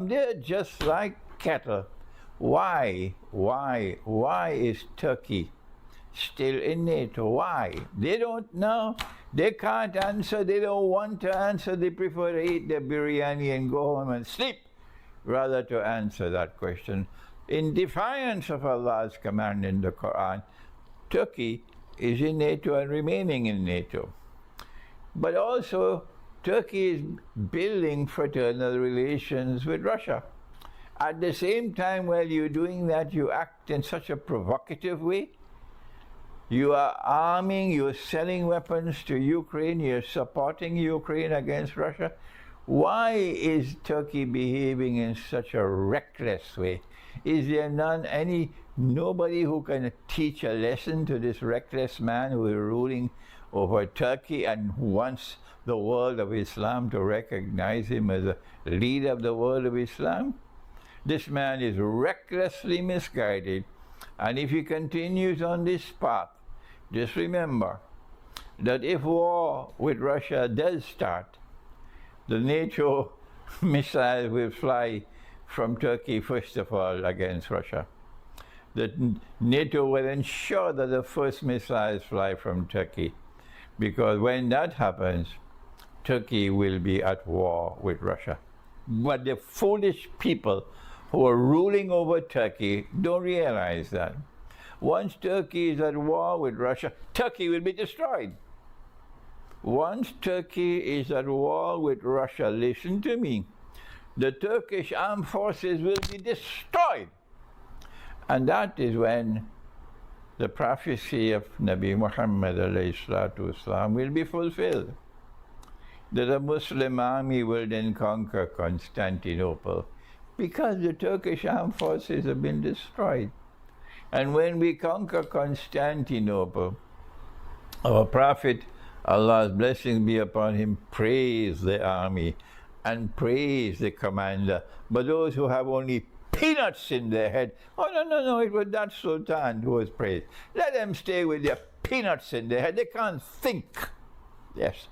They're just like cattle. Why is Turkey still in NATO? Why? They don't know. They can't answer. They don't want to answer. They prefer to eat their biryani and go home and sleep rather to answer that question. In defiance of Allah's command in the Quran, Turkey is in NATO and remaining in NATO. But also, Turkey is building fraternal relations with Russia. At the same time, while you're doing that, you act in such a provocative way. You are arming, you're selling weapons to Ukraine, you're supporting Ukraine against Russia. Why is Turkey behaving in such a reckless way? Is there nobody who can teach a lesson to this reckless man who is ruling over Turkey and who wants the world of Islam to recognize him as a leader of the world of Islam? This man is recklessly misguided, and if he continues on this path, just remember that if war with Russia does start, the NATO missiles will fly from Turkey first of all against Russia. That NATO will ensure that the first missiles fly from Turkey, because when that happens, Turkey will be at war with Russia. But the foolish people who are ruling over Turkey don't realize that. Once Turkey is at war with Russia, Turkey will be destroyed. Once Turkey is at war with Russia, listen to me, the Turkish armed forces will be destroyed. And that is when the prophecy of Nabi Muhammad ﷺ will be fulfilled. That a Muslim army will then conquer Constantinople because the Turkish armed forces have been destroyed. And when we conquer Constantinople, our Prophet, Allah's blessings be upon him, praised the army and praised the commander. But those who have only peanuts in their head, oh no, it was that Sultan who was praised. Let them stay with their peanuts in their head. They can't think. Yes.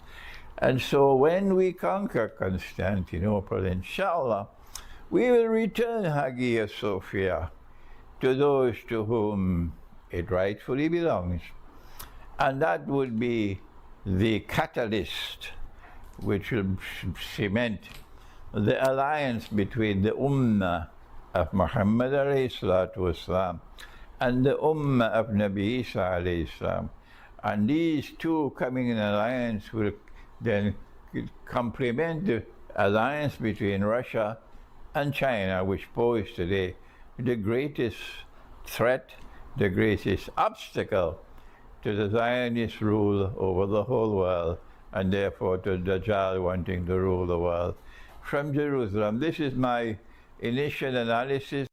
And so when we conquer Constantinople, inshallah, we will return Hagia Sophia to those to whom it rightfully belongs. And that would be the catalyst which will cement the alliance between the Ummah of Muhammad ﷺ and the Ummah of Nabi Isa ﷺ. And these two coming in alliance will then complement the alliance between Russia and China, which pose today the greatest threat, the greatest obstacle to the Zionist rule over the whole world, and therefore to Dajjal wanting to rule the world from Jerusalem. This is my initial analysis.